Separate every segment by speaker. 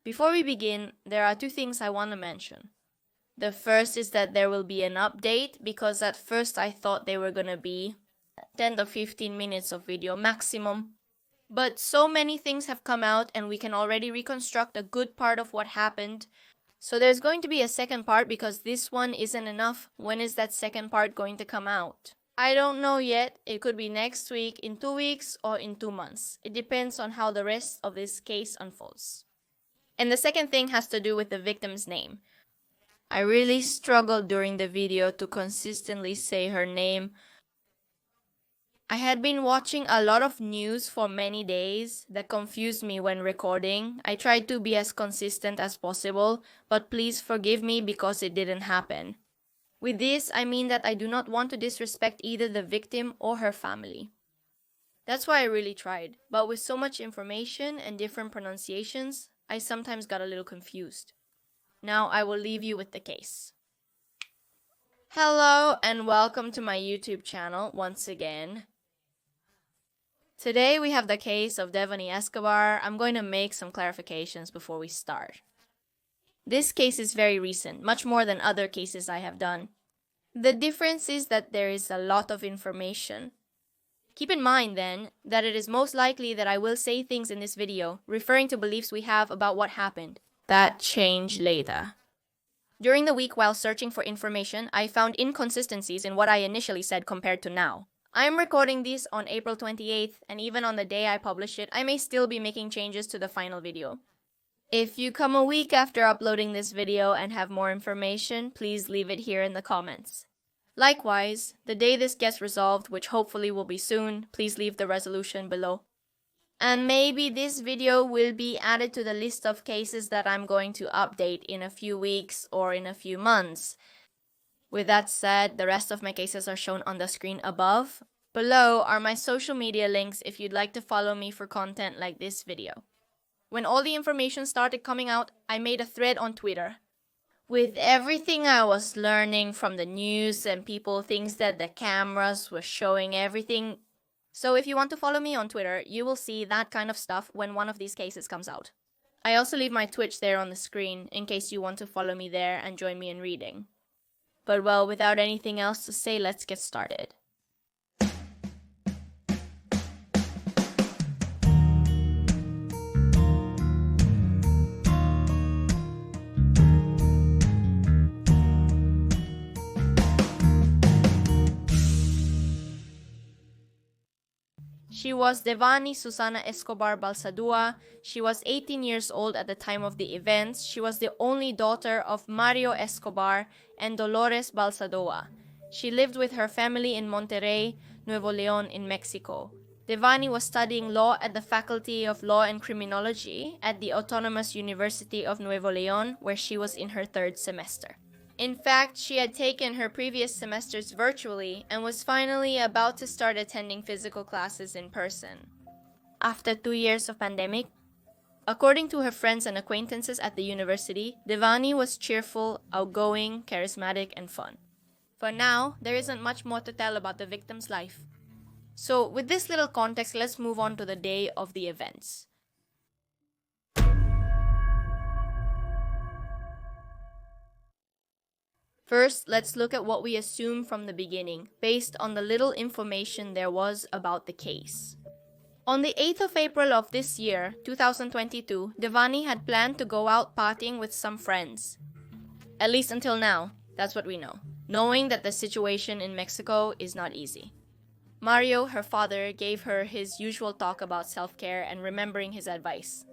Speaker 1: Before we begin, there are two things I want to mention. The first is that there will be an update because at first I thought they were gonna be 10 to 15 minutes of video maximum. But so many things have come out and we can already reconstruct a good part of what happened. So there's going to be a second part because this one isn't enough. When is that second part going to come out? I don't know yet. It could be next week, in 2 weeks, or in 2 months. It depends on how the rest of this case unfolds. And the second thing has to do with the victim's name. I really struggled during the video to consistently say her name. I had been watching a lot of news for many days that confused me when recording. I tried to be as consistent as possible, but please forgive me because it didn't happen. With this, I mean that I do not want to disrespect either the victim or her family. That's why I really tried, but with so much information and different pronunciations, I sometimes got a little confused. Now I will leave you with the case. Hello and welcome to my YouTube channel once again. Today we have the case of Devani Escobar. I'm going to make some clarifications before we start. This case is very recent, much more than other cases I have done. The difference is that there is a lot of information. Keep in mind then that it is most likely that I will say things in this video referring to beliefs we have about what happened. That change later. During the week while searching for information, I found inconsistencies in what I initially said compared to now. I am recording this on April 28th, and even on the day I publish it, I may still be making changes to the final video. If you come a week after uploading this video and have more information, please leave it here in the comments. Likewise, the day this gets resolved, which hopefully will be soon, please leave the resolution below. And maybe this video will be added to the list of cases that I'm going to update in a few weeks or in a few months. With that said, the rest of my cases are shown on the screen above. Below are my social media links if you'd like to follow me for content like this video. When all the information started coming out, I made a thread on Twitter. With everything I was learning from the news and people thinks that the cameras were showing everything. So if you want to follow me on Twitter, you will see that kind of stuff when one of these cases comes out. I also leave my Twitch there on the screen in case you want to follow me there and join me in reading. But well, without anything else to say, let's get started. She was Devani Susana Escobar Balsadua. She was 18 years old at the time of the events. She was the only daughter of Mario Escobar and Dolores Balsadua. She lived with her family in Monterrey, Nuevo León in Mexico. Devani was studying law at the Faculty of Law and Criminology at the Autonomous University of Nuevo León, where she was in her 3rd semester. In fact, she had taken her previous semesters virtually and was finally about to start attending physical classes in person. After 2 years of pandemic, according to her friends and acquaintances at the university, Devani was cheerful, outgoing, charismatic, and fun. For now, there isn't much more to tell about the victim's life. So, with this little context, let's move on to the day of the events. First, let's look at what we assume from the beginning, based on the little information there was about the case. On the 8th of April of this year, 2022, Devani had planned to go out partying with some friends. At least until now, that's what we know, knowing that the situation in Mexico is not easy. Mario, her father, gave her his usual talk about self-care and remembering his advice.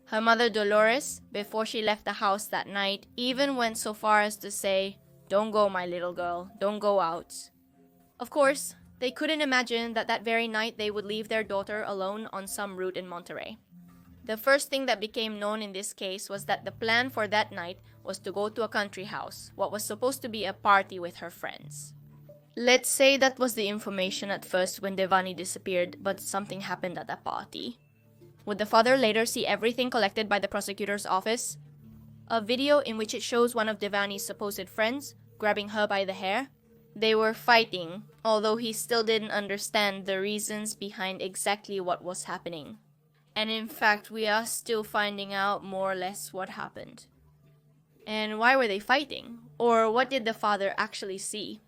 Speaker 1: Her mother, Dolores, before she left the house that night, even went so far as to say, "Don't go, my little girl, don't go out." Of course, they couldn't imagine that that very night they would leave their daughter alone on some route in Monterrey. The first thing that became known in this case was that the plan for that night was to go to a country house, what was supposed to be a party with her friends. Let's say that was the information at first when Devani disappeared, but something happened at that party. Would the father later see everything collected by the prosecutor's office? A video in which it shows one of Devani's supposed friends grabbing her by the hair. They were fighting, although he still didn't understand the reasons behind exactly what was happening. And in fact, we are still finding out more or less what happened. And why were they fighting? Or what did the father actually see?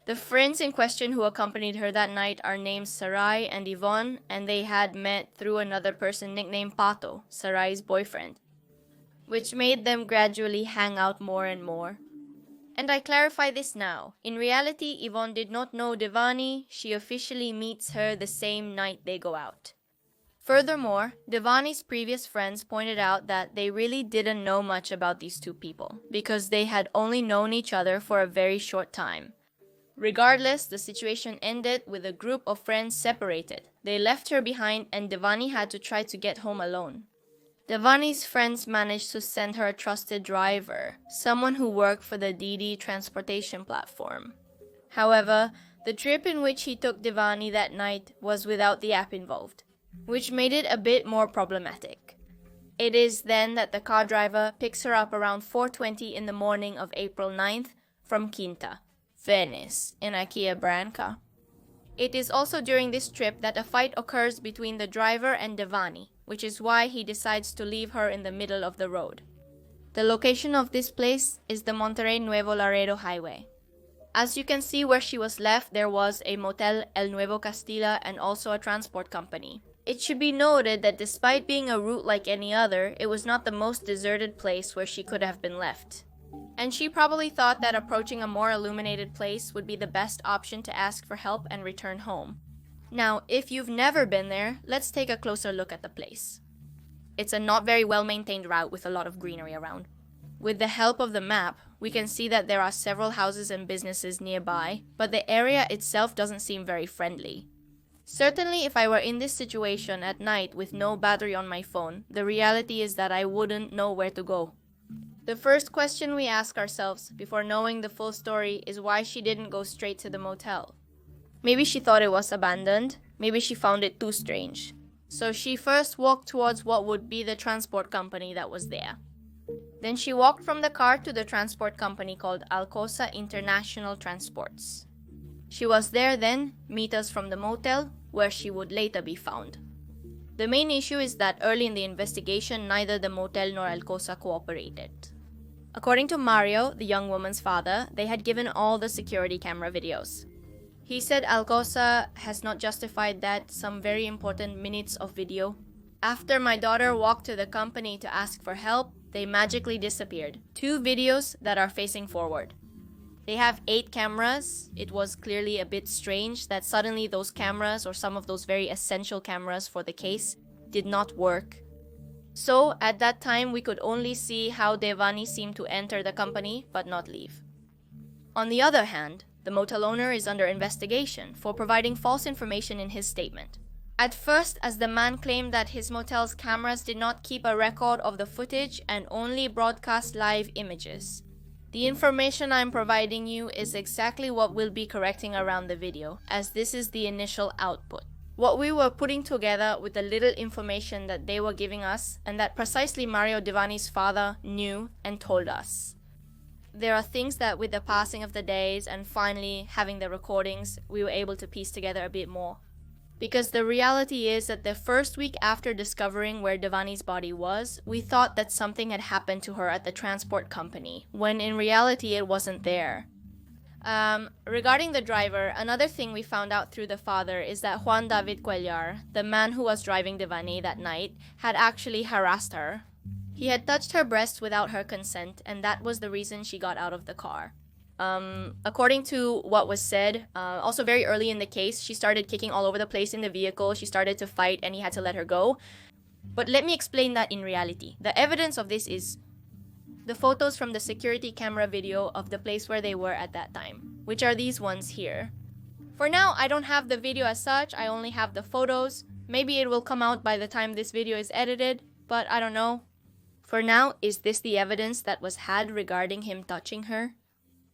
Speaker 1: The friends in question who accompanied her that night are named Sarai and Yvonne, and they had met through another person nicknamed Pato, Sarai's boyfriend, which made them gradually hang out more and more. And I clarify this now. In reality, Yvonne did not know Devani. She officially meets her the same night they go out. Furthermore, Devani's previous friends pointed out that they really didn't know much about these two people because they had only known each other for a very short time. Regardless, the situation ended with a group of friends separated. They left her behind and Devani had to try to get home alone. Devani's friends managed to send her a trusted driver, someone who worked for the Didi transportation platform. However, the trip in which he took Devani that night was without the app involved, which made it a bit more problematic. It is then that the car driver picks her up around 4:20 in the morning of April 9th from Quinta, Venice, in a Kia Branca. It is also during this trip that a fight occurs between the driver and Devani, which is why he decides to leave her in the middle of the road. The location of this place is the Monterrey Nuevo Laredo Highway. As you can see where she was left, there was a motel El Nuevo Castilla and also a transport company. It should be noted that despite being a route like any other, it was not the most deserted place where she could have been left. And she probably thought that approaching a more illuminated place would be the best option to ask for help and return home. Now, if you've never been there, let's take a closer look at the place. It's a not very well-maintained route with a lot of greenery around. With the help of the map, we can see that there are several houses and businesses nearby, but the area itself doesn't seem very friendly. Certainly, if I were in this situation at night with no battery on my phone, the reality is that I wouldn't know where to go. The first question we ask ourselves before knowing the full story is why she didn't go straight to the motel. Maybe she thought it was abandoned, maybe she found it too strange. So she first walked towards what would be the transport company that was there. Then she walked from the car to the transport company called Alcosa International Transports. She was there then, meters from the motel, where she would later be found. The main issue is that early in the investigation, neither the motel nor Alcosa cooperated. According to Mario, the young woman's father, they had given all the security camera videos. He said Alcosa has not justified that some very important minutes of video. After my daughter walked to the company to ask for help, they magically disappeared. 2 videos that are facing forward. They have 8 cameras. It was clearly a bit strange that suddenly those cameras, or some of those very essential cameras for the case, did not work. So, at that time, we could only see how Devani seemed to enter the company, but not leave. On the other hand, the motel owner is under investigation for providing false information in his statement. At first, as the man claimed that his motel's cameras did not keep a record of the footage and only broadcast live images. The information I'm providing you is exactly what we'll be correcting around the video, as this is the initial output. What we were putting together with the little information that they were giving us, and that precisely Mario Devani's father knew and told us. There are things that with the passing of the days and finally having the recordings, we were able to piece together a bit more. Because the reality is that the first week after discovering where Devani's body was, we thought that something had happened to her at the transport company, when in reality it wasn't there. Regarding the driver, another thing we found out through the father is that Juan David Cuellar, the man who was driving Devani that night, had actually harassed her. He had touched her breasts without her consent, and that was the reason she got out of the car. According to what was said, also very early in the case, she started kicking all over the place in the vehicle. She started to fight and he had to let her go. But let me explain that in reality. The evidence of this is the photos from the security camera video of the place where they were at that time, which are these ones here. For now, I don't have the video as such. I only have the photos. Maybe it will come out by the time this video is edited, but I don't know. For now, is this the evidence that was had regarding him touching her?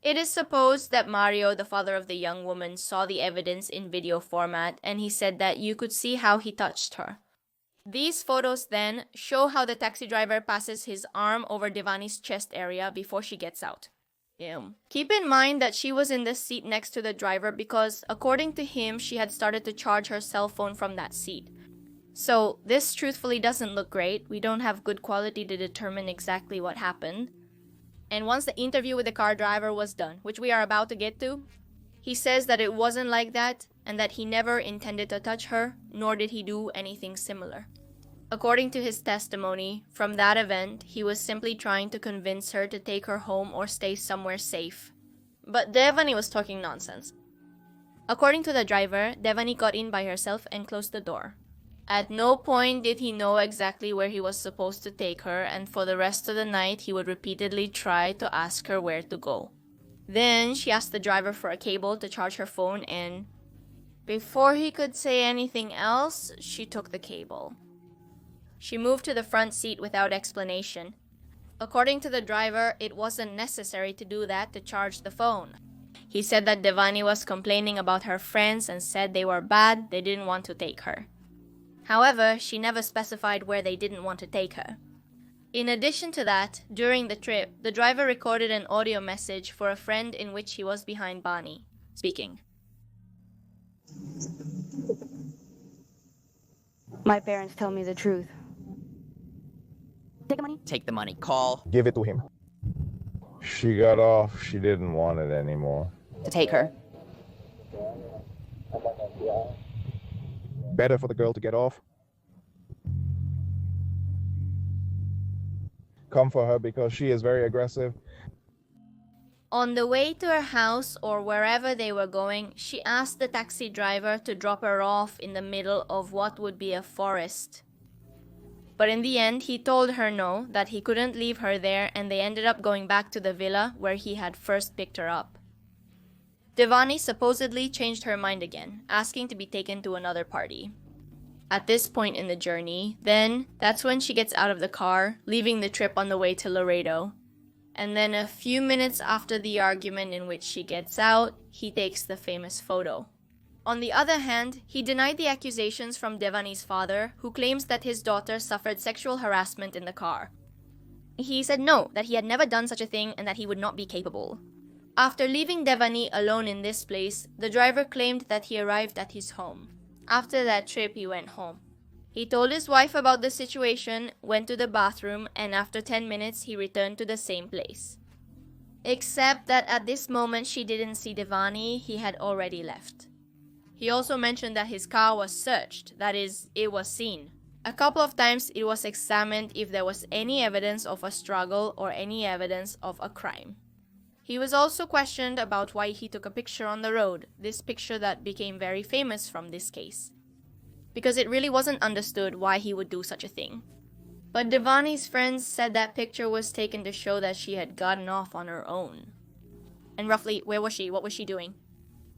Speaker 1: It is supposed that Mario, the father of the young woman, saw the evidence in video format, and he said that you could see how he touched her. These photos then show how the taxi driver passes his arm over Devani's chest area before she gets out. Keep in mind that she was in the seat next to the driver because, according to him, she had started to charge her cell phone from that seat. So this truthfully doesn't look great. We don't have good quality to determine exactly what happened. And once the interview with the car driver was done, which we are about to get to, he says that it wasn't like that and that he never intended to touch her, nor did he do anything similar. According to his testimony, from that event, he was simply trying to convince her to take her home or stay somewhere safe. But Devani was talking nonsense. According to the driver, Devani got in by herself and closed the door. At no point did he know exactly where he was supposed to take her, and for the rest of the night he would repeatedly try to ask her where to go. Then she asked the driver for a cable to charge her phone, and before he could say anything else, she took the cable. She moved to the front seat without explanation. According to the driver, it wasn't necessary to do that to charge the phone. He said that Devani was complaining about her friends and said they were bad, they didn't want to take her. However, she never specified where they didn't want to take her. In addition to that, during the trip, the driver recorded an audio message for a friend in which he was behind Debanhi, speaking.
Speaker 2: My parents tell me the truth. Take the money?
Speaker 3: Take the money. Call.
Speaker 4: Give it to him. She got off. She didn't want it anymore.
Speaker 3: To take her.
Speaker 4: Better for the girl to get off. Come for her because she is very aggressive.
Speaker 1: On the way to her house or wherever they were going, she asked the taxi driver to drop her off in the middle of what would be a forest. But in the end, he told her no, that he couldn't leave her there, and they ended up going back to the villa where he had first picked her up. Devani supposedly changed her mind again, asking to be taken to another party. At this point in the journey, then, that's when she gets out of the car, leaving the trip on the way to Laredo. And then a few minutes after the argument in which she gets out, he takes the famous photo. On the other hand, he denied the accusations from Devani's father, who claims that his daughter suffered sexual harassment in the car. He said no, that he had never done such a thing and that he would not be capable. After leaving Devani alone in this place, the driver claimed that he arrived at his home. After that trip, he went home. He told his wife about the situation, went to the bathroom, and after 10 minutes, he returned to the same place. Except that at this moment, she didn't see Devani, he had already left. He also mentioned that his car was searched, that is, it was seen. A couple of times, it was examined if there was any evidence of a struggle or any evidence of a crime. He was also questioned about why he took a picture on the road, this picture that became very famous from this case. Because it really wasn't understood why he would do such a thing. But Devani's friends said that picture was taken to show that she had gotten off on her own. And roughly, where was she? What was she doing?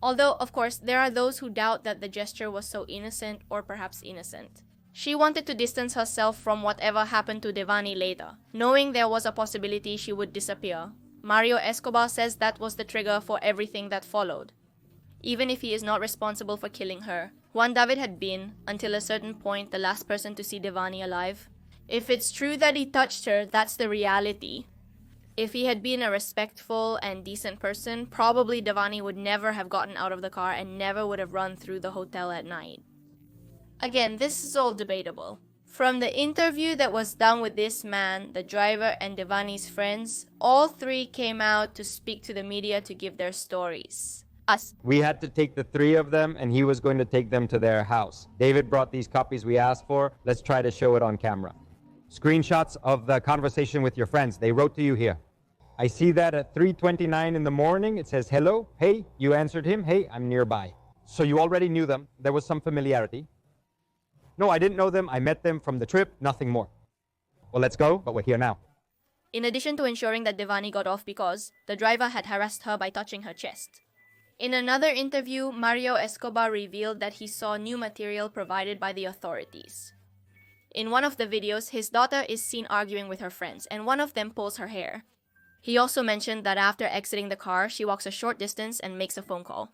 Speaker 1: Although, of course, there are those who doubt that the gesture was so innocent or perhaps innocent. She wanted to distance herself from whatever happened to Devani later, knowing there was a possibility she would disappear. Mario Escobar says that was the trigger for everything that followed. Even if he is not responsible for killing her, Juan David had been, until a certain point, the last person to see Devani alive. If it's true that he touched her, that's the reality. If he had been a respectful and decent person, probably Devani would never have gotten out of the car and never would have run through the hotel at night. Again, this is all debatable. From the interview that was done with this man, the driver, and Devani's friends, all three came out to speak to the media to give their stories. Us.
Speaker 5: We had to take the three of them, and he was going to take them to their house. David brought these copies we asked for. Let's try to show it on camera. Screenshots of the conversation with your friends. They wrote to you here. I see that at 3:29 in the morning. It says, hello, hey, you answered him, hey, I'm nearby. So you already knew them. There was some familiarity. No, I didn't know them. I met them from the trip, nothing more. Well, let's go, but we're here now.
Speaker 1: In addition to ensuring that Devani got off because the driver had harassed her by touching her chest. In another interview, Mario Escobar revealed that he saw new material provided by the authorities. In one of the videos, his daughter is seen arguing with her friends, and one of them pulls her hair. He also mentioned that after exiting the car, she walks a short distance and makes a phone call.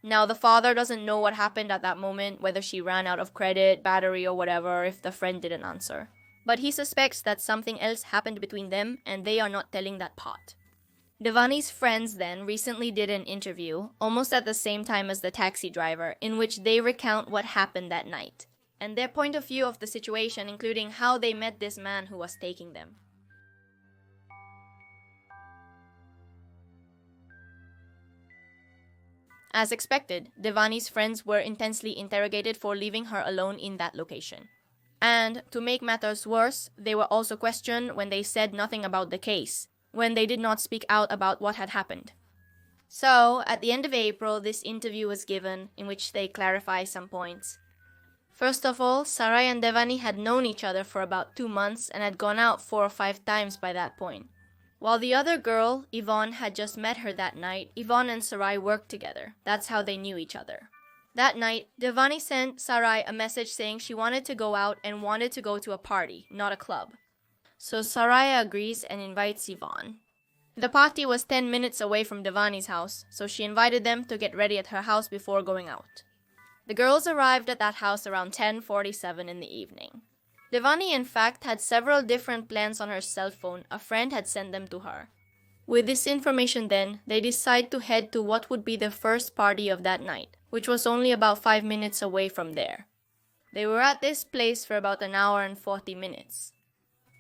Speaker 1: Now, the father doesn't know what happened at that moment, whether she ran out of credit, battery, or whatever, if the friend didn't answer. But he suspects that something else happened between them, and they are not telling that part. Devani's friends then recently did an interview, almost at the same time as the taxi driver, in which they recount what happened that night. and their point of view of the situation, including how they met this man who was taking them. As expected, Devani's friends were intensely interrogated for leaving her alone in that location. And, to make matters worse, they were also questioned when they said nothing about the case, when they did not speak out about what had happened. So, at the end of April, this interview was given, in which they clarify some points. First of all, Sarai and Devani had known each other for about 2 months and had gone out 4 or 5 times by that point. While the other girl, Yvonne, had just met her that night, Yvonne and Sarai worked together. That's how they knew each other. That night, Devani sent Sarai a message saying she wanted to go out and wanted to go to a party, not a club. So Sarai agrees and invites Yvonne. The party was 10 minutes away from Devani's house, so she invited them to get ready at her house before going out. The girls arrived at that house around 10:47 in the evening. Devani, in fact, had several different plans on her cell phone. A friend had sent them to her. With this information then, they decide to head to what would be the first party of that night, which was only about 5 minutes away from there. They were at this place for about an hour and 40 minutes.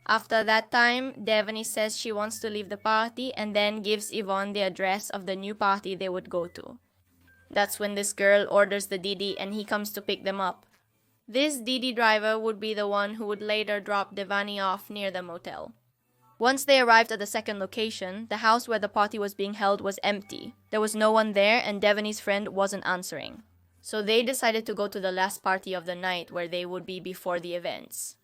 Speaker 1: After that time, Devani says she wants to leave the party and then gives Yvonne the address of the new party they would go to. That's when this girl orders the Didi and he comes to pick them up. This Didi driver would be the one who would later drop Devani off near the motel. Once they arrived at the second location, the house where the party was being held was empty. There was no one there and Devani's friend wasn't answering. So they decided to go to the last party of the night where they would be before the events.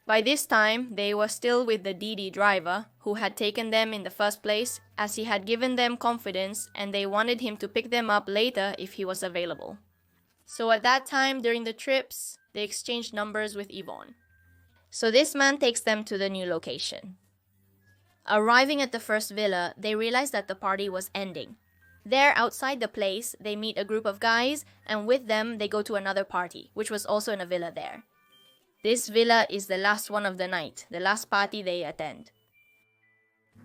Speaker 1: By this time, they were still with the Didi driver, who had taken them in the first place, as he had given them confidence and they wanted him to pick them up later if he was available. So at that time, during the trips, they exchanged numbers with Yvonne. So this man takes them to the new location. Arriving at the first villa, they realize that the party was ending. There, outside the place, they meet a group of guys, and with them, they go to another party, which was also in a villa there. This villa is the last one of the night, the last party they attend.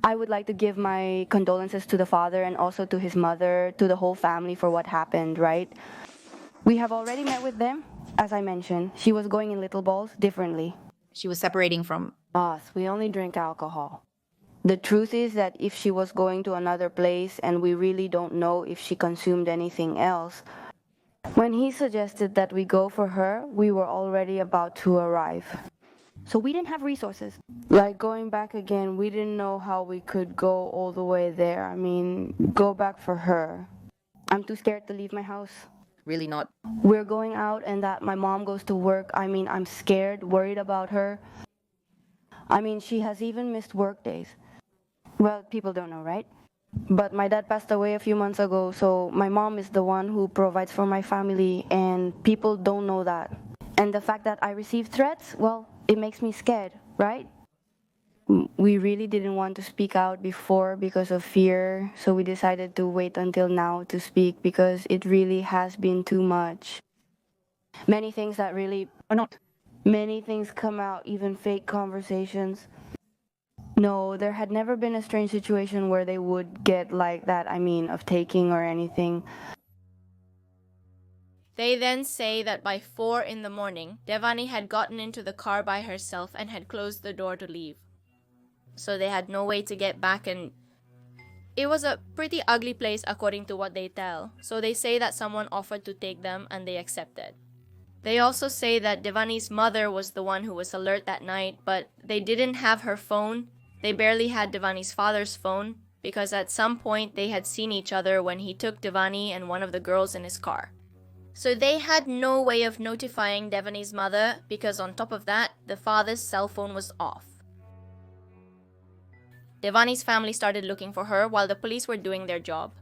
Speaker 2: I would like to give my condolences to the father and also to his mother, to the whole family for what happened, right? We have already met with them. As I mentioned, she was going in little balls differently.
Speaker 3: She was separating from
Speaker 2: Us, we only drink alcohol. The truth is that if she was going to another place and we really don't know if she consumed anything else, when he suggested that we go for her, we were already about to arrive. So we didn't have resources. Like going back again, we didn't know how we could go all the way there. I mean, go back for her. I'm too scared to leave my house.
Speaker 3: really not.
Speaker 2: We're going out and that my mom goes to work. I mean, I'm scared, worried about her. I mean, she has even missed work days. Well, people don't know, right? But my dad passed away a few months ago, so my mom is the one who provides for my family, and people don't know that. And the fact that I receive threats, well, it makes me scared, right? We really didn't want to speak out before because of fear, so we decided to wait until now to speak because it really has been too much. Many things that really are not. Many things come out, even fake conversations. No, there had never been a strange situation where they would get like that, I mean, of taking or anything.
Speaker 1: They then say that by 4 in the morning, Devani had gotten into the car by herself and had closed the door to leave. So they had no way to get back, and it was a pretty ugly place according to what they tell. So they say that someone offered to take them and they accepted. They also say that Devani's mother was the one who was alert that night, but they didn't have her phone. They barely had Devani's father's phone because at some point they had seen each other when he took Devani and one of the girls in his car. So they had no way of notifying Devani's mother because on top of that, the father's cell phone was off. Devani's family started looking for her while the police were doing their job.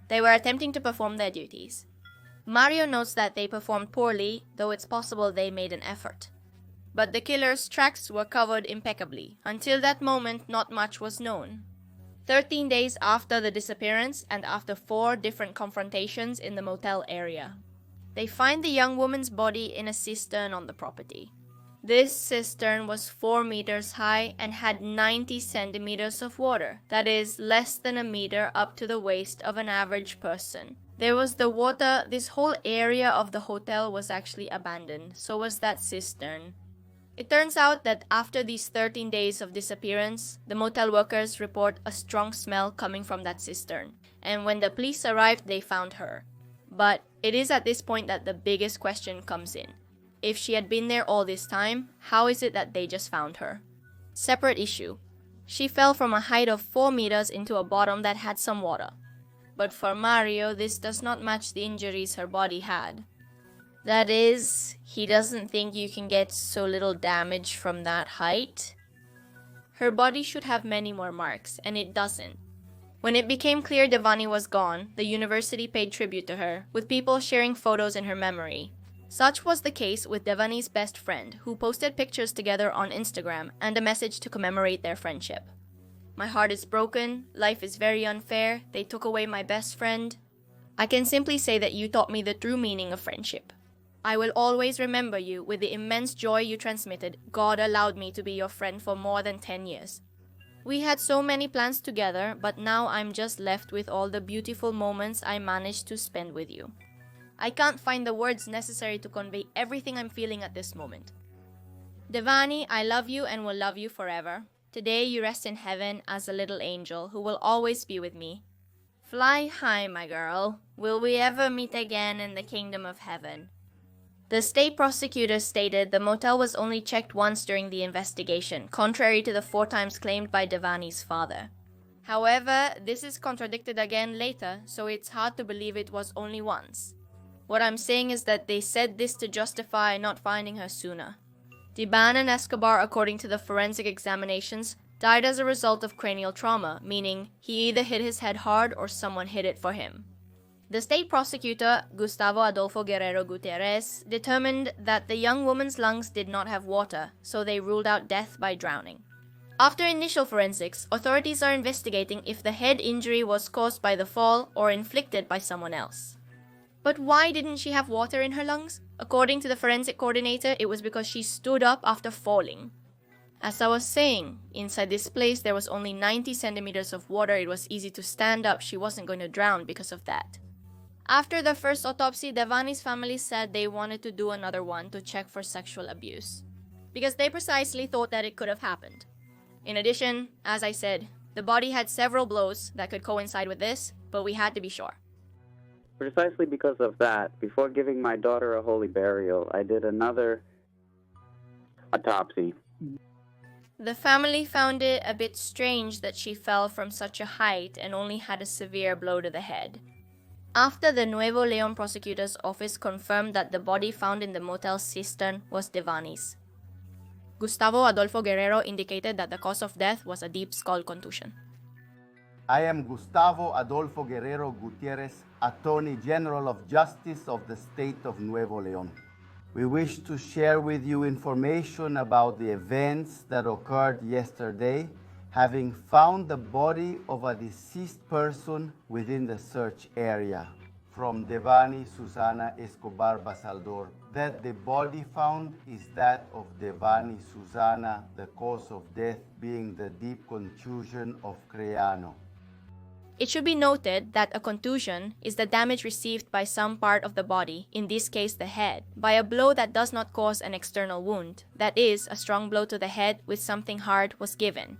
Speaker 1: They were attempting to perform their duties. Mario notes that they performed poorly, though it's possible they made an effort. But the killer's tracks were covered impeccably. Until that moment, not much was known. 13 days after the disappearance and after 4 different confrontations in the motel area, they find the young woman's body in a cistern on the property. This cistern was 4 meters high and had 90 centimeters of water, that is, less than a meter up to the waist of an average person. There was the water. This whole area of the hotel was actually abandoned. So was that cistern. It turns out that after these 13 days of disappearance, the motel workers report a strong smell coming from that cistern. And when the police arrived, they found her. But it is at this point that the biggest question comes in. If she had been there all this time, how is it that they just found her? Separate issue. She fell from a height of 4 meters into a bottom that had some water. But for Mario, this does not match the injuries her body had. That is, he doesn't think you can get so little damage from that height. Her body should have many more marks, and it doesn't. When it became clear Devani was gone, the university paid tribute to her, with people sharing photos in her memory. Such was the case with Devani's best friend, who posted pictures together on Instagram and a message to commemorate their friendship. My heart is broken, life is very unfair, they took away my best friend. I can simply say that you taught me the true meaning of friendship. I will always remember you with the immense joy you transmitted. God allowed me to be your friend for more than 10 years. We had so many plans together, but now I'm just left with all the beautiful moments I managed to spend with you. I can't find the words necessary to convey everything I'm feeling at this moment. Devani, I love you and will love you forever. Today you rest in heaven as a little angel who will always be with me. Fly high, my girl. Will we ever meet again in the kingdom of heaven? The state prosecutor stated the motel was only checked once during the investigation, contrary to the 4 times claimed by Devani's father. However, this is contradicted again later, so it's hard to believe it was only once. What I'm saying is that they said this to justify not finding her sooner. Debanhi and Escobar, according to the forensic examinations, died as a result of cranial trauma, meaning he either hit his head hard or someone hit it for him. The state prosecutor, Gustavo Adolfo Guerrero Gutierrez, determined that the young woman's lungs did not have water, so they ruled out death by drowning. After initial forensics, authorities are investigating if the head injury was caused by the fall or inflicted by someone else. But why didn't she have water in her lungs? According to the forensic coordinator, it was because she stood up after falling. As I was saying, inside this place there was only 90 centimeters of water. It was easy to stand up. She wasn't going to drown because of that. After the first autopsy, Devani's family said they wanted to do another one to check for sexual abuse, because they precisely thought that it could have happened. In addition, as I said, the body had several blows that could coincide with this, but we had to be sure.
Speaker 6: Precisely because of that, before giving my daughter a holy burial, I did another autopsy.
Speaker 1: The family found it a bit strange that she fell from such a height and only had a severe blow to the head. After the Nuevo Leon prosecutor's office confirmed that the body found in the motel cistern was Devani's. Gustavo Adolfo Guerrero indicated that the cause of death was a deep skull contusion.
Speaker 7: I am Gustavo Adolfo Guerrero Gutierrez, Attorney General of Justice of the State of Nuevo Leon. We wish to share with you information about the events that occurred yesterday, having found the body of a deceased person within the search area. From Debanhi Susana Escobar Basaldor, that the body found is that of Debanhi Susana, the cause of death being the deep contusion of cranial.
Speaker 1: It should be noted that a contusion is the damage received by some part of the body, in this case the head, by a blow that does not cause an external wound. That is, a strong blow to the head with something hard was given.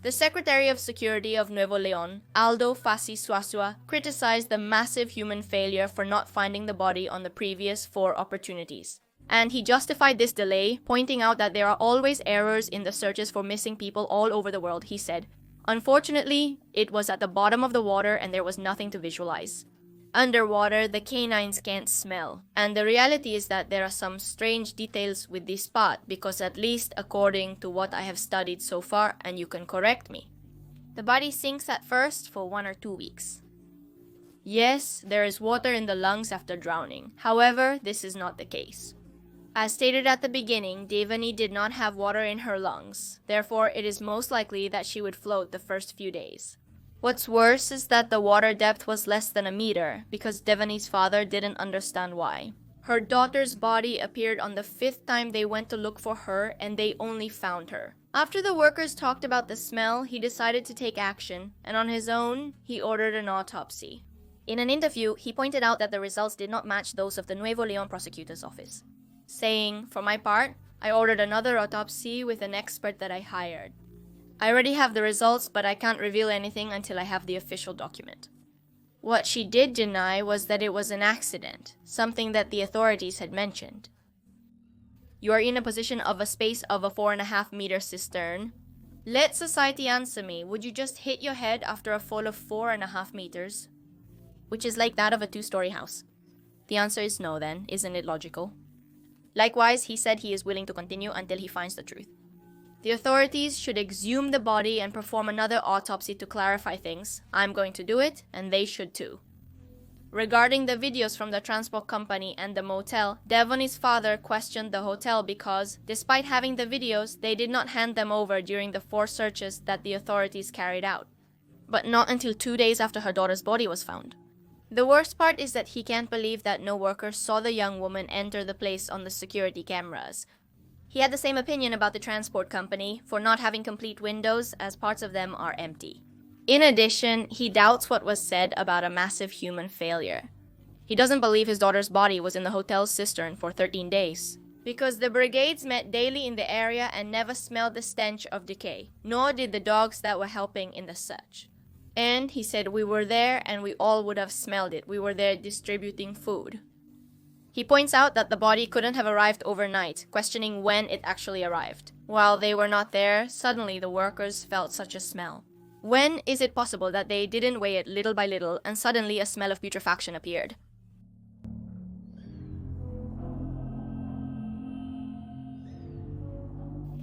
Speaker 1: The Secretary of Security of Nuevo Leon, Aldo Fassi Suasua, criticized the massive human failure for not finding the body on the previous 4 opportunities. And he justified this delay, pointing out that there are always errors in the searches for missing people all over the world. He said, "Unfortunately, it was at the bottom of the water and there was nothing to visualize. Underwater, the canines can't smell. And the reality is that there are some strange details with this spot because at least according to what I have studied so far, and you can correct me, the body sinks at first for 1 or 2 weeks. Yes, there is water in the lungs after drowning. However, this is not the case. As stated at the beginning, Devani did not have water in her lungs. Therefore, it is most likely that she would float the first few days. What's worse is that the water depth was less than a meter because Devani's father didn't understand why. Her daughter's body appeared on the 5th time they went to look for her and they only found her. After the workers talked about the smell, he decided to take action, and on his own, he ordered an autopsy. In an interview, he pointed out that the results did not match those of the Nuevo Leon prosecutor's office, saying, "For my part, I ordered another autopsy with an expert that I hired. I already have the results, but I can't reveal anything until I have the official document." What she did deny was that it was an accident, something that the authorities had mentioned. "You are in a position of a space of a 4.5-meter cistern. Let society answer me, would you just hit your head after a fall of 4.5 meters? Which is like that of a 2-story house." The answer is no then, isn't it logical? Likewise, he said he is willing to continue until he finds the truth. The authorities should exhume the body and perform another autopsy to clarify things. I'm going to do it, and they should too. Regarding the videos from the transport company and the motel, Devani's father questioned the hotel because, despite having the videos, they did not hand them over during the 4 searches that the authorities carried out. But not until 2 days after her daughter's body was found. The worst part is that he can't believe that no worker saw the young woman enter the place on the security cameras. He had the same opinion about the transport company for not having complete windows, as parts of them are empty. In addition, he doubts what was said about a massive human failure. He doesn't believe his daughter's body was in the hotel's cistern for 13 days. Because the brigades met daily in the area and never smelled the stench of decay, nor did the dogs that were helping in the search. And he said, "We were there and we all would have smelled it. We were there distributing food." He points out that the body couldn't have arrived overnight, questioning when it actually arrived. While they were not there, suddenly the workers felt such a smell. When is it possible that they didn't weigh it little by little and suddenly a smell of putrefaction appeared?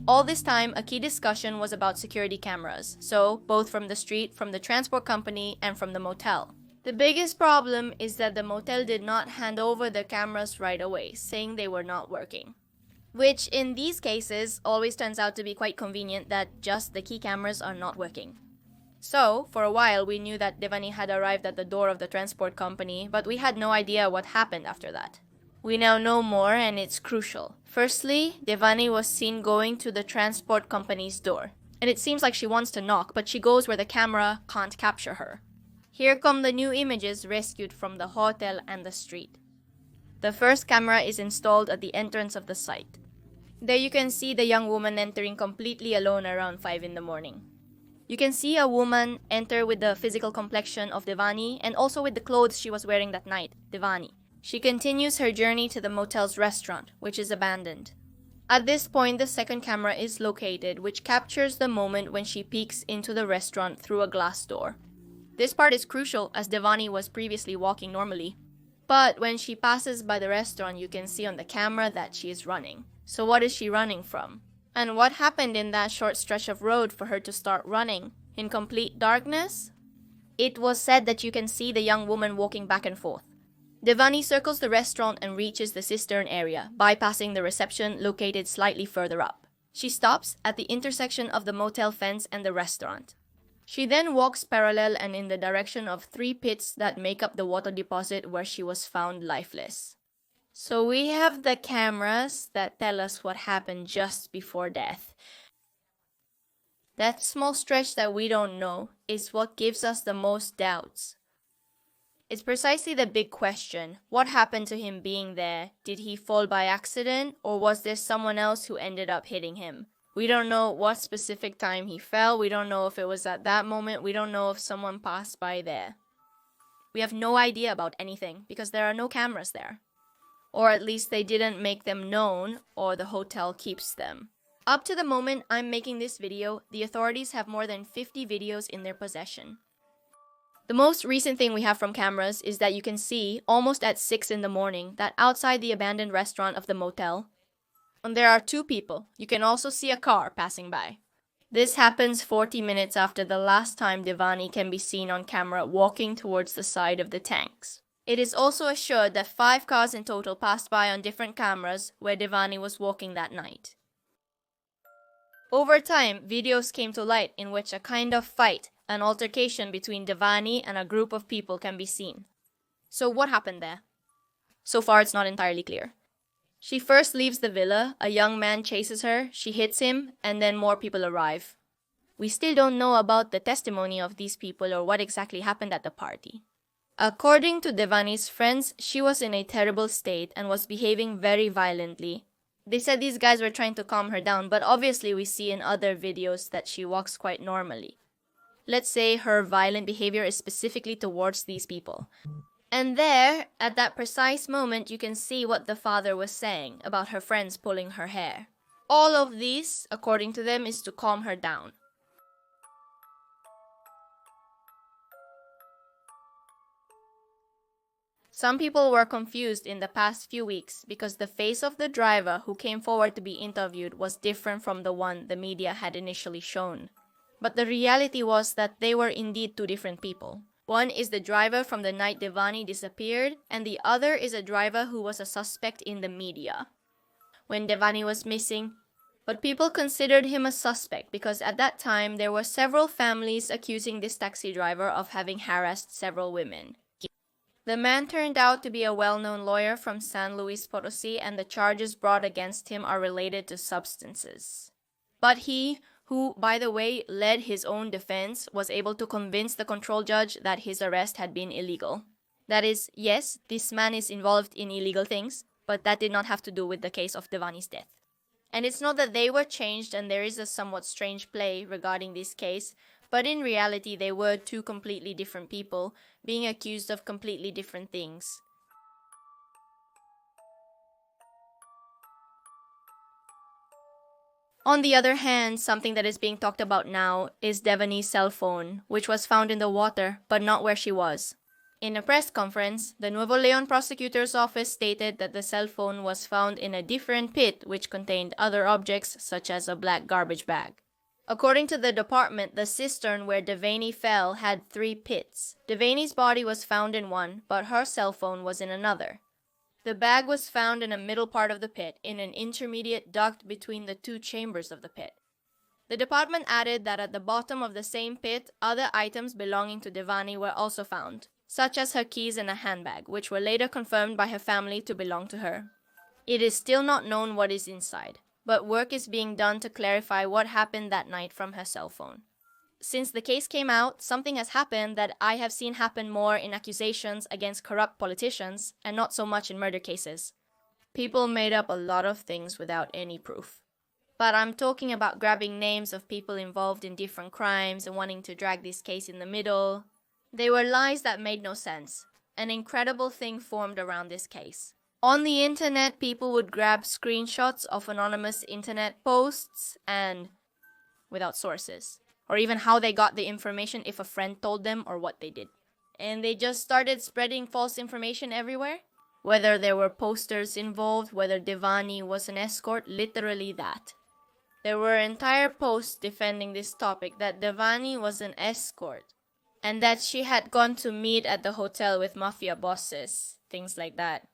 Speaker 1: All this time, a key discussion was about security cameras, so both from the street, from the transport company, and from the motel. The biggest problem is that the motel did not hand over the cameras right away, saying they were not working. Which, in these cases, always turns out to be quite convenient that just the key cameras are not working. So, for a while, we knew that Devani had arrived at the door of the transport company, but we had no idea what happened after that. We now know more, and it's crucial. Firstly, Devani was seen going to the transport company's door. And it seems like she wants to knock, but she goes where the camera can't capture her. Here come the new images rescued from the hotel and the street. The first camera is installed at the entrance of the site. There you can see the young woman entering completely alone around 5 in the morning. You can see a woman enter with the physical complexion of Devani and also with the clothes she was wearing that night, Devani. She continues her journey to the motel's restaurant, which is abandoned. At this point, the second camera is located, which captures the moment when she peeks into the restaurant through a glass door. This part is crucial as Devani was previously walking normally. But when she passes by the restaurant, you can see on the camera that she is running. So what is she running from? And what happened in that short stretch of road for her to start running? In complete darkness? It was said that you can see the young woman walking back and forth. Devani circles the restaurant and reaches the cistern area, bypassing the reception located slightly further up. She stops at the intersection of the motel fence and the restaurant. She then walks parallel and in the direction of 3 pits that make up the water deposit where she was found lifeless. So we have the cameras that tell us what happened just before death. That small stretch that we don't know is what gives us the most doubts. It's precisely the big question. What happened to him being there? Did he fall by accident, or was there someone else who ended up hitting him? We don't know what specific time he fell. We don't know if it was at that moment. We don't know if someone passed by there. We have no idea about anything because there are no cameras there. Or at least they didn't make them known, or the hotel keeps them. Up to the moment I'm making this video, the authorities have more than 50 videos in their possession. The most recent thing we have from cameras is that you can see, almost at 6 in the morning, that outside the abandoned restaurant of the motel, and there are 2 people. You can also see a car passing by. This happens 40 minutes after the last time Devani can be seen on camera walking towards the side of the tanks. It is also assured that 5 cars in total passed by on different cameras where Devani was walking that night. Over time, videos came to light in which a kind of fight, an altercation between Devani and a group of people can be seen. So what happened there? So far it's not entirely clear. She first leaves the villa, a young man chases her, she hits him, and then more people arrive. We still don't know about the testimony of these people or what exactly happened at the party. According to Devani's friends, she was in a terrible state and was behaving very violently. They said these guys were trying to calm her down, but obviously we see in other videos that she walks quite normally. Let's say her violent behavior is specifically towards these people. And there, at that precise moment, you can see what the father was saying about her friends pulling her hair. All of this, according to them, is to calm her down. Some people were confused in the past few weeks because the face of the driver who came forward to be interviewed was different from the one the media had initially shown. But the reality was that they were indeed two different people. One is the driver from the night Devani disappeared, and the other is a driver who was a suspect in the media when Devani was missing. But people considered him a suspect because at that time there were several families accusing this taxi driver of having harassed several women. The man turned out to be a well-known lawyer from San Luis Potosi, and the charges brought against him are related to substances. But he, who, by the way, led his own defense, was able to convince the control judge that his arrest had been illegal. That is, yes, this man is involved in illegal things, but that did not have to do with the case of Devani's death. And it's not that they were changed and there is a somewhat strange play regarding this case, but in reality they were two completely different people, being accused of completely different things. On the other hand, something that is being talked about now is Devani's cell phone, which was found in the water, but not where she was. In a press conference, the Nuevo Leon prosecutor's office stated that the cell phone was found in a different pit which contained other objects such as a black garbage bag. According to the department, the cistern where Debanhi fell had 3 pits. Devani's body was found in one, but her cell phone was in another. The bag was found in the middle part of the pit, in an intermediate duct between the 2 chambers of the pit. The department added that at the bottom of the same pit, other items belonging to Devani were also found, such as her keys and a handbag, which were later confirmed by her family to belong to her. It is still not known what is inside, but work is being done to clarify what happened that night from her cell phone. Since the case came out, something has happened that I have seen happen more in accusations against corrupt politicians and not so much in murder cases. People made up a lot of things without any proof. But I'm talking about grabbing names of people involved in different crimes and wanting to drag this case in the middle. They were lies that made no sense. An incredible thing formed around this case. On the internet, people would grab screenshots of anonymous internet posts and without sources, or even how they got the information if a friend told them or what they did. And they just started spreading false information everywhere. Whether there were posters involved, whether Devani was an escort, literally that. There were entire posts defending this topic that Devani was an escort and that she had gone to meet at the hotel with mafia bosses, things like that.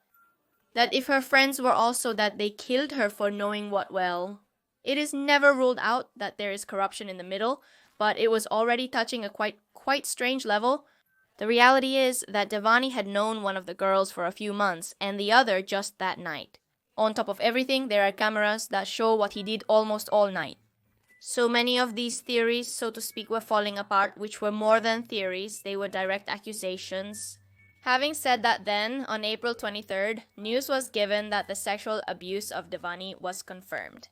Speaker 1: That if her friends were also that they killed her for knowing what well. It is never ruled out that there is corruption in the middle, but it was already touching a quite strange level. The reality is that Devani had known one of the girls for a few months and the other just that night. On top of everything, there are cameras that show what he did almost all night. So many of these theories, so to speak, were falling apart, which were more than theories, they were direct accusations. Having said that then, on April 23rd, news was given that the sexual abuse of Devani was confirmed.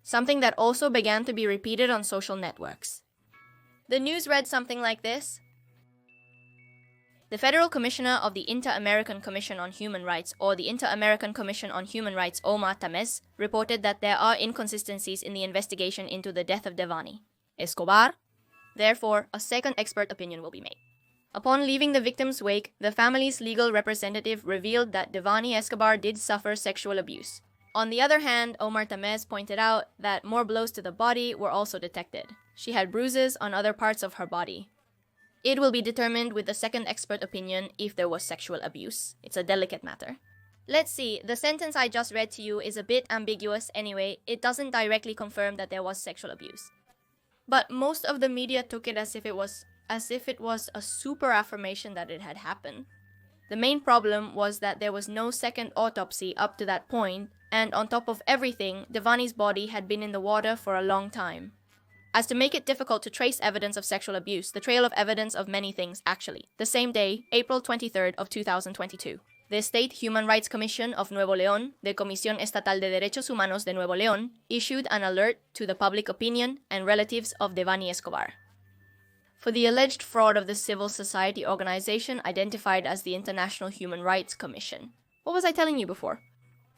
Speaker 1: Something that also began to be repeated on social networks. The news read something like this. The Federal Commissioner of the Inter-American Commission on Human Rights, or the Inter-American Commission on Human Rights, Omar Tamez, reported that there are inconsistencies in the investigation into the death of Devani. Escobar. Therefore, a second expert opinion will be made. Upon leaving the victim's wake, the family's legal representative revealed that Devani Escobar did suffer sexual abuse. On the other hand, Omar Tamez pointed out that more blows to the body were also detected. She had bruises on other parts of her body. It will be determined with the second expert opinion if there was sexual abuse. It's a delicate matter. Let's see, the sentence I just read to you is a bit ambiguous anyway. It doesn't directly confirm that there was sexual abuse. But most of the media took it as if it was a super affirmation that it had happened. The main problem was that there was no second autopsy up to that point, and on top of everything, Devani's body had been in the water for a long time. as to make it difficult to trace evidence of sexual abuse, the trail of evidence of many things actually. The same day, April 23rd of 2022. The State Human Rights Commission of Nuevo León, the Comisión Estatal de Derechos Humanos de Nuevo León, issued an alert to the public opinion and relatives of Devani Escobar for the alleged fraud of the civil society organization identified as the International Human Rights Commission. What was I telling you before?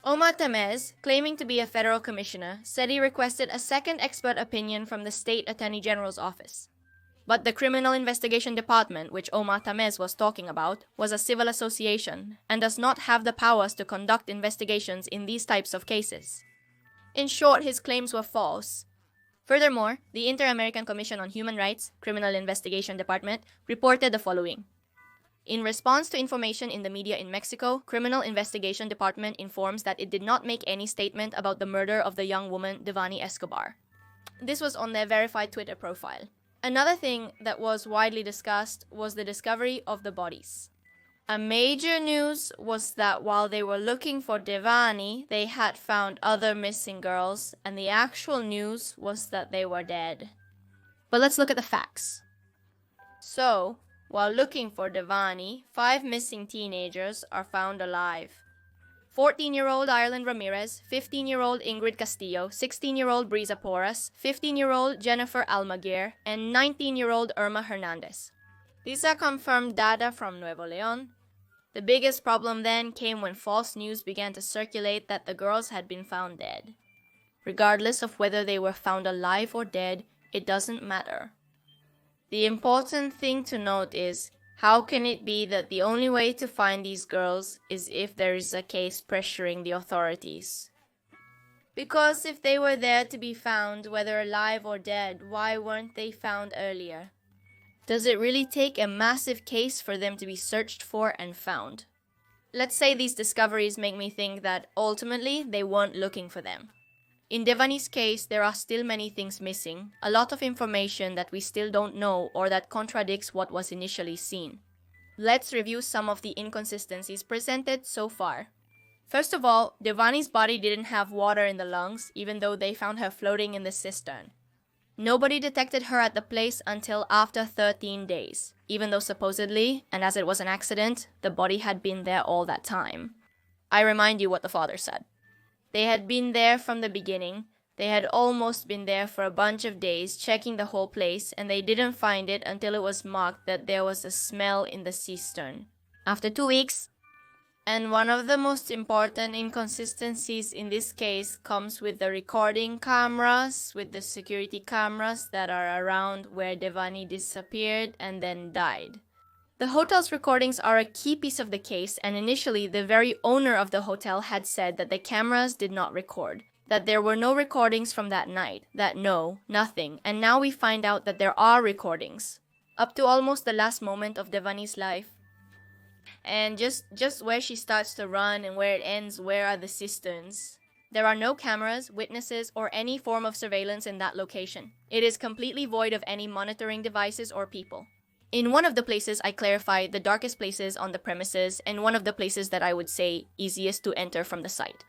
Speaker 1: Omar Tamez, claiming to be a federal commissioner, said he requested a second expert opinion from the State Attorney General's office. But the Criminal Investigation Department, which Omar Tamez was talking about, was a civil association and does not have the powers to conduct investigations in these types of cases. In short, his claims were false. Furthermore, the Inter-American Commission on Human Rights, Criminal Investigation Department, reported the following. In response to information in the media in Mexico, Criminal Investigation Department informs that it did not make any statement about the murder of the young woman Devani Escobar. This was on their verified Twitter profile. Another thing that was widely discussed was the discovery of the bodies. A major news was that while they were looking for Devani, they had found other missing girls, and the actual news was that they were dead. But let's look at the facts. So, while looking for Devani, 5 missing teenagers are found alive. 14-year-old Ireland Ramirez, 15-year-old Ingrid Castillo, 16-year-old Brisa Porras, 15-year-old Jennifer Almaguer, and 19-year-old Irma Hernandez. These are confirmed data from Nuevo León. The biggest problem then came when false news began to circulate that the girls had been found dead. Regardless of whether they were found alive or dead, it doesn't matter. The important thing to note is, how can it be that the only way to find these girls is if there is a case pressuring the authorities? Because if they were there to be found, whether alive or dead, why weren't they found earlier? Does it really take a massive case for them to be searched for and found? Let's say these discoveries make me think that ultimately they weren't looking for them. In Devani's case, there are still many things missing, a lot of information that we still don't know or that contradicts what was initially seen. Let's review some of the inconsistencies presented so far. First of all, Devani's body didn't have water in the lungs, even though they found her floating in the cistern. Nobody detected her at the place until after 13 days, even though supposedly, and as it was an accident, the body had been there all that time. I remind you what the father said. They had been there from the beginning. They had almost been there for a bunch of days, checking the whole place, and they didn't find it until it was marked that there was a smell in the cistern. After 2 weeks, and one of the most important inconsistencies in this case comes with the recording cameras, with the security cameras that are around where Devani disappeared and then died. The hotel's recordings are a key piece of the case, and initially the very owner of the hotel had said that the cameras did not record, that there were no recordings from that night, nothing, and now we find out that there are recordings, up to almost the last moment of Devani's life. And just where she starts to run and where it ends, where are the cisterns? There are no cameras, witnesses, or any form of surveillance in that location. It is completely void of any monitoring devices or people. In one of the places, I clarified the darkest places on the premises and one of the places that I would say easiest to enter from the site.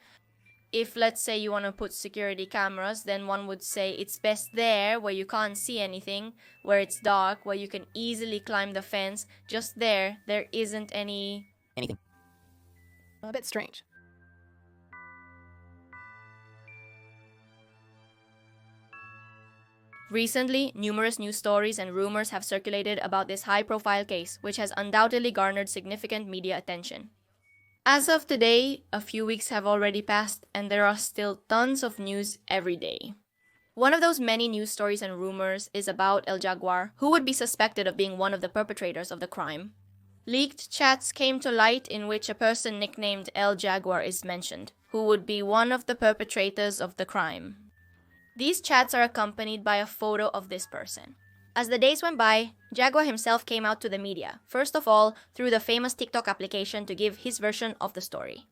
Speaker 1: If, let's say, you want to put security cameras, then one would say it's best there where you can't see anything, where it's dark, where you can easily climb the fence. Just there isn't anything.
Speaker 3: A bit strange.
Speaker 1: Recently, numerous news stories and rumors have circulated about this high-profile case, which has undoubtedly garnered significant media attention. As of today, a few weeks have already passed, and there are still tons of news every day. One of those many news stories and rumors is about El Jaguar, who would be suspected of being one of the perpetrators of the crime. Leaked chats came to light in which a person nicknamed El Jaguar is mentioned, who would be one of the perpetrators of the crime. These chats are accompanied by a photo of this person. As the days went by, Jaguar himself came out to the media, first of all through the famous TikTok application to give his version of the story.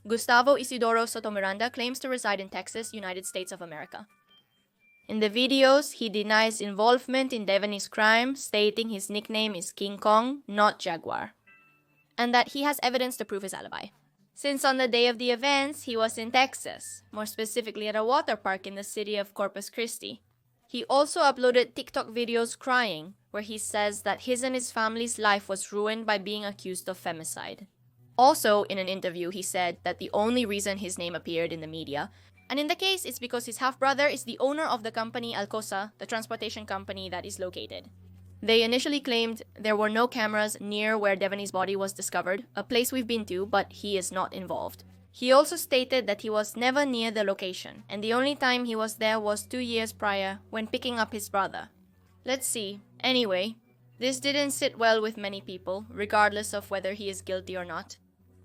Speaker 1: Gustavo Isidoro Sotomiranda claims to reside in Texas, United States of America. In the videos, he denies involvement in Devani's crime, stating his nickname is King Kong, not Jaguar, and that he has evidence to prove his alibi. Since on the day of the events, he was in Texas, more specifically at a water park in the city of Corpus Christi. He also uploaded TikTok videos crying, where he says that his and his family's life was ruined by being accused of femicide. Also, in an interview, he said that the only reason his name appeared in the media, and in the case, it's because his half-brother is the owner of the company Alcosa, the transportation company that is located. They initially claimed there were no cameras near where Devani's body was discovered, a place we've been to, but he is not involved. He also stated that he was never near the location, and the only time he was there was 2 years prior when picking up his brother. Let's see. Anyway, this didn't sit well with many people, regardless of whether he is guilty or not.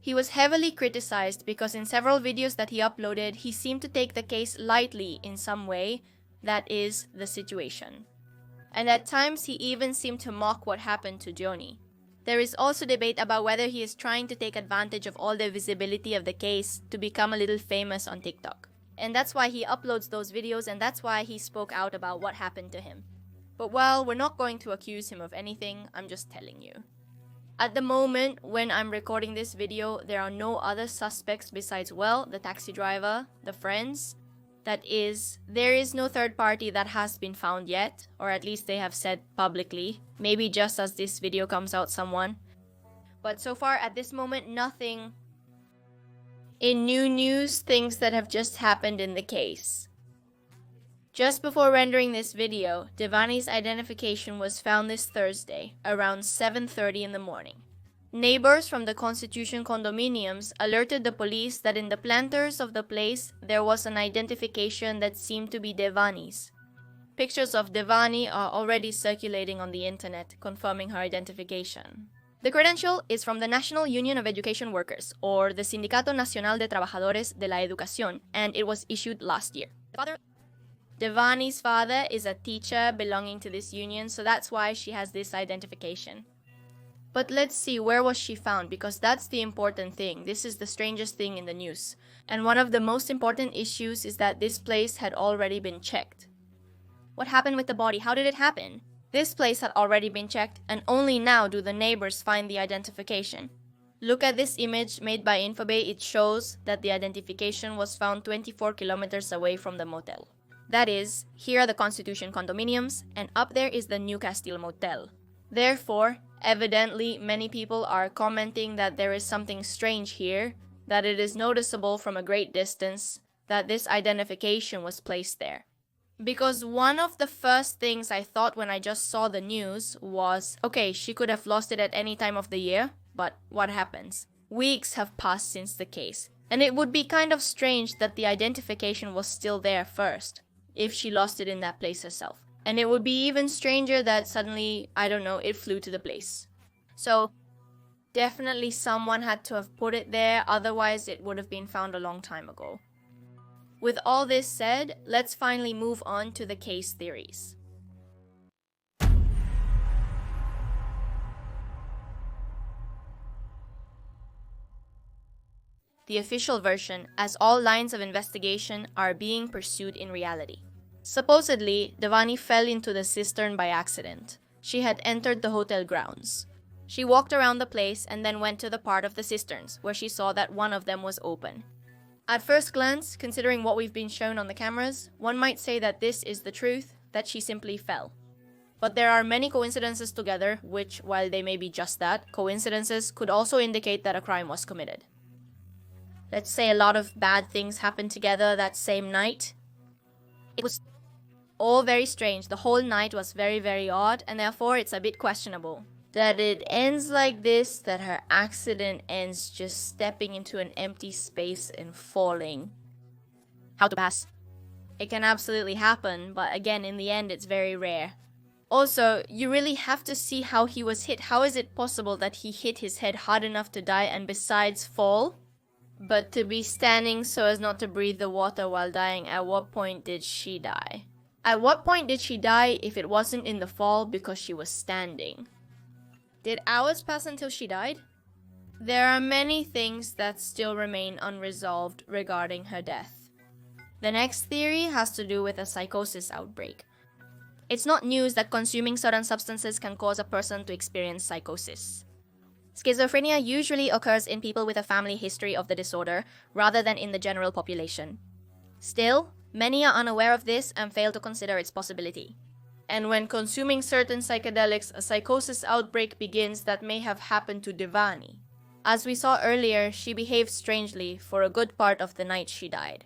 Speaker 1: He was heavily criticized because in several videos that he uploaded, he seemed to take the case lightly in some way, that is, the situation. And at times he even seemed to mock what happened to Joni. There is also debate about whether he is trying to take advantage of all the visibility of the case to become a little famous on TikTok. And that's why he uploads those videos, and that's why he spoke out about what happened to him. But well, we're not going to accuse him of anything, I'm just telling you. At the moment, when I'm recording this video, there are no other suspects besides, well, the taxi driver, the friends. That is, there is no third party that has been found yet, or at least they have said publicly. Maybe just as this video comes out, someone. But so far, at this moment, nothing. In new news, things that have just happened in the case. Just before rendering this video, Devani's identification was found this Thursday, around 7:30 in the morning. Neighbors from the Constitution condominiums alerted the police that in the planters of the place, there was an identification that seemed to be Devani's. Pictures of Devani are already circulating on the internet, confirming her identification. The credential is from the National Union of Education Workers, or the Sindicato Nacional de Trabajadores de la Educación, and it was issued last year. Devani's father is a teacher belonging to this union, so that's why she has this identification. But let's see, where was she found? Because that's the important thing. This is the strangest thing in the news. And one of the most important issues is that this place had already been checked. What happened with the body? How did it happen? This place had already been checked, and only now do the neighbors find the identification. Look at this image made by Infobay. It shows that the identification was found 24 kilometers away from the motel. That is, here are the Constitution condominiums, and up there is the New Castile Motel. Therefore, evidently, many people are commenting that there is something strange here, that it is noticeable from a great distance that this identification was placed there. Because one of the first things I thought when I just saw the news was, okay, she could have lost it at any time of the year, but what happens? Weeks have passed since the case, and it would be kind of strange that the identification was still there first, if she lost it in that place herself. And it would be even stranger that suddenly, I don't know, it flew to the place. So, definitely someone had to have put it there, otherwise it would have been found a long time ago. With all this said, let's finally move on to the case theories. The official version, as all lines of investigation are being pursued in reality. Supposedly, Devani fell into the cistern by accident. She had entered the hotel grounds. She walked around the place and then went to the part of the cisterns, where she saw that one of them was open. At first glance, considering what we've been shown on the cameras, one might say that this is the truth, that she simply fell. But there are many coincidences together, which, while they may be just that, coincidences could also indicate that a crime was committed. Let's say a lot of bad things happened together that same night. It was all very strange. The whole night was very, very odd, and therefore it's a bit questionable. That it ends like this, that her accident ends just stepping into an empty space and falling. How to pass? It can absolutely happen, but again, in the end, it's very rare. Also, you really have to see how he was hit. How is it possible that he hit his head hard enough to die and besides fall? But to be standing so as not to breathe the water while dying, at what point did she die? At what point did she die if it wasn't in the fall because she was standing? Did hours pass until she died? There are many things that still remain unresolved regarding her death. The next theory has to do with a psychosis outbreak. It's not news that consuming certain substances can cause a person to experience psychosis. Schizophrenia usually occurs in people with a family history of the disorder rather than in the general population. Still, Many are unaware of this and fail to consider its possibility. And when consuming certain psychedelics, a psychosis outbreak begins that may have happened to Devani. As we saw earlier, she behaved strangely for a good part of the night she died.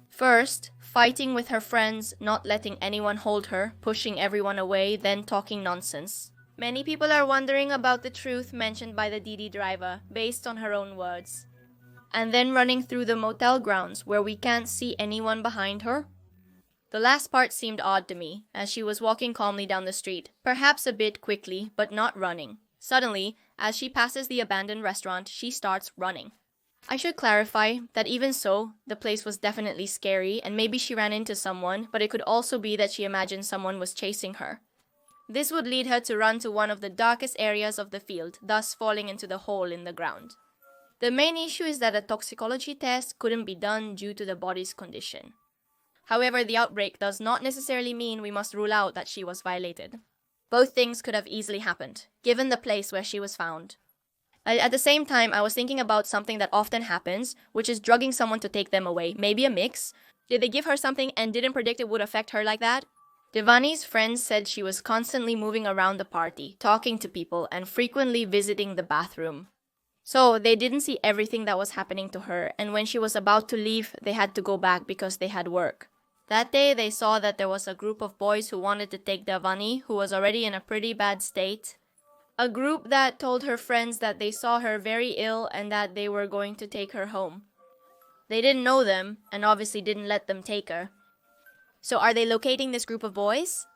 Speaker 1: First, fighting with her friends, not letting anyone hold her, pushing everyone away, then talking nonsense. Many people are wondering about the truth mentioned by the DD driver, based on her own words. And then running through the motel grounds where we can't see anyone behind her. The last part seemed odd to me, as she was walking calmly down the street, perhaps a bit quickly, but not running. Suddenly, as she passes the abandoned restaurant, she starts running. I should clarify that even so, the place was definitely scary, and maybe she ran into someone, but it could also be that she imagined someone was chasing her. This would lead her to run to one of the darkest areas of the field, thus falling into the hole in the ground. The main issue is that a toxicology test couldn't be done due to the body's condition. However, the outbreak does not necessarily mean we must rule out that she was violated. Both things could have easily happened, given the place where she was found. At the same time, I was thinking about something that often happens, which is drugging someone to take them away, maybe a mix. Did they give her something and didn't predict it would affect her like that? Devani's friends said she was constantly moving around the party, talking to people, and frequently visiting the bathroom. So, they didn't see everything that was happening to her, and when she was about to leave, they had to go back because they had work. That day, they saw that there was a group of boys who wanted to take Devani, who was already in a pretty bad state. A group that told her friends that they saw her very ill and that they were going to take her home. They didn't know them, and obviously didn't let them take her. So are they locating this group of boys?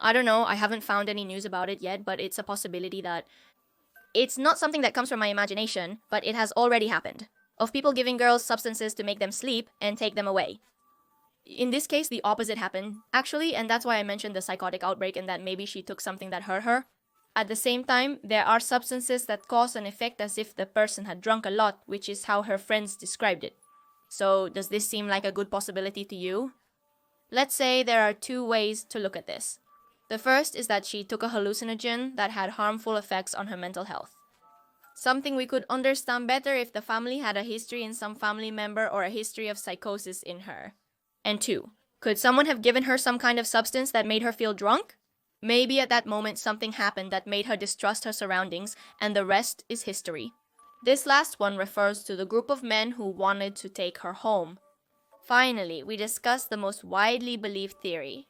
Speaker 1: I don't know, I haven't found any news about it yet, but it's a possibility that... It's not something that comes from my imagination, but it has already happened. Of people giving girls substances to make them sleep and take them away. In this case, the opposite happened, actually, and that's why I mentioned the psychotic outbreak and that maybe she took something that hurt her. At the same time, there are substances that cause an effect as if the person had drunk a lot, which is how her friends described it. So, does this seem like a good possibility to you? Let's say there are two ways to look at this. The first is that she took a hallucinogen that had harmful effects on her mental health. Something we could understand better if the family had a history in some family member or a history of psychosis in her. And two, could someone have given her some kind of substance that made her feel drunk? Maybe at that moment something happened that made her distrust her surroundings, and the rest is history. This last one refers to the group of men who wanted to take her home. Finally, we discussed the most widely believed theory.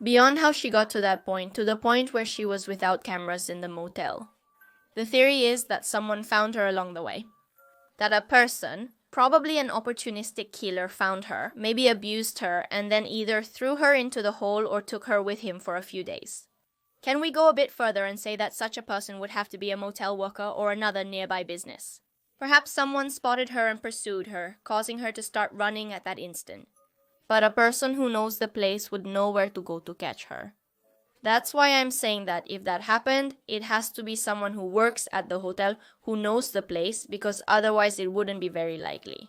Speaker 1: Beyond how she got to that point, to the point where she was without cameras in the motel. The theory is that someone found her along the way. That a person, probably an opportunistic killer, found her, maybe abused her, and then either threw her into the hole or took her with him for a few days. Can we go a bit further and say that such a person would have to be a motel worker or another nearby business? Perhaps someone spotted her and pursued her, causing her to start running at that instant. But a person who knows the place would know where to go to catch her. That's why I'm saying that if that happened, it has to be someone who works at the hotel who knows the place, because otherwise it wouldn't be very likely.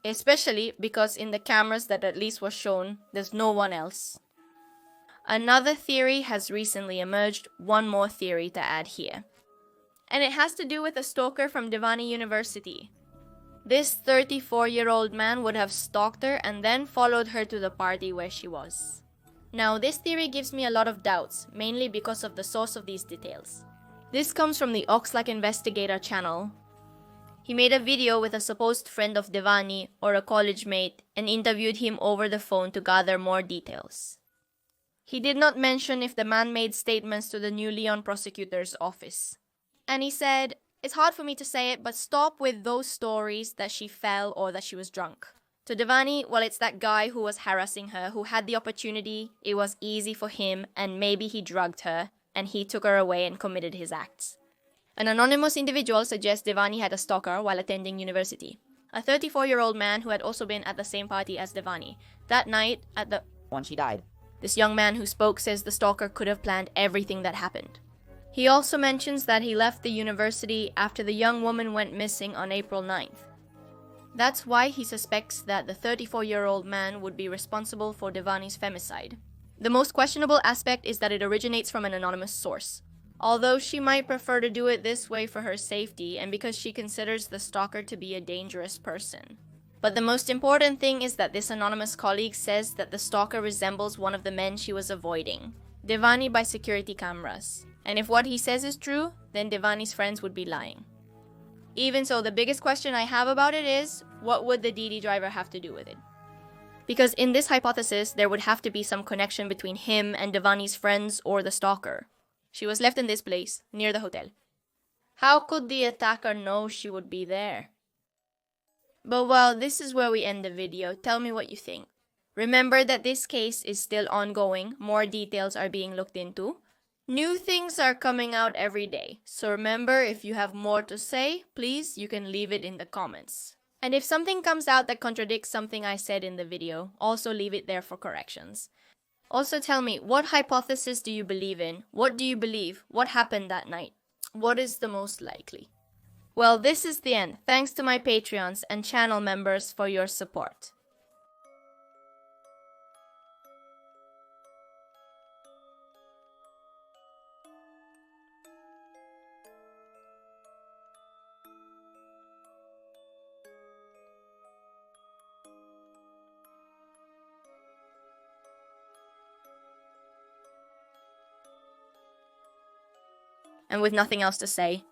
Speaker 1: Especially because in the cameras that at least was shown, there's no one else. Another theory has recently emerged, one more theory to add here. And it has to do with a stalker from Devani University. This 34-year-old man would have stalked her and then followed her to the party where she was. Now, this theory gives me a lot of doubts, mainly because of the source of these details. This comes from the Oxlack Investigator channel. He made a video with a supposed friend of Devani, or a college mate, and interviewed him over the phone to gather more details. He did not mention if the man made statements to the New Leon prosecutor's office. And he said, "It's hard for me to say it, but stop with those stories that she fell or that she was drunk." To Devani, well, it's that guy who was harassing her, who had the opportunity, it was easy for him, and maybe he drugged her, and he took her away and committed his acts. An anonymous individual suggests Devani had a stalker while attending university. A 34-year-old man who had also been at the same party as Devani. That night, at the
Speaker 8: when she died.
Speaker 1: This young man who spoke says the stalker could have planned everything that happened. He also mentions that he left the university after the young woman went missing on April 9th. That's why he suspects that the 34-year-old man would be responsible for Devani's femicide. The most questionable aspect is that it originates from an anonymous source. Although she might prefer to do it this way for her safety and because she considers the stalker to be a dangerous person. But the most important thing is that this anonymous colleague says that the stalker resembles one of the men she was avoiding, Devani by security cameras. And if what he says is true, then Devani's friends would be lying. Even so, the biggest question I have about it is, what would the DD driver have to do with it? Because in this hypothesis, there would have to be some connection between him and Devani's friends or the stalker. She was left in this place, near the hotel. How could the attacker know she would be there? But well, this is where we end the video. Tell me what you think. Remember that this case is still ongoing. More details are being looked into. New things are coming out every day. So remember, if you have more to say, please, you can leave it in the comments. And if something comes out that contradicts something I said in the video, also leave it there for corrections. Also tell me, what hypothesis do you believe in? What do you believe? What happened that night? What is the most likely? Well, this is the end. Thanks to my Patreons and channel members for your support. And with nothing else to say,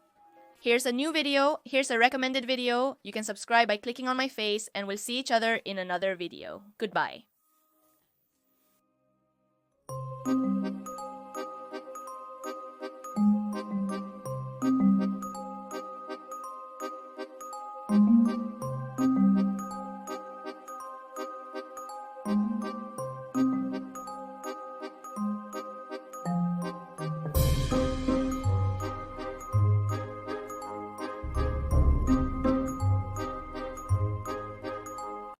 Speaker 1: here's a new video, here's a recommended video. You can subscribe by clicking on my face, and we'll see each other in another video. Goodbye.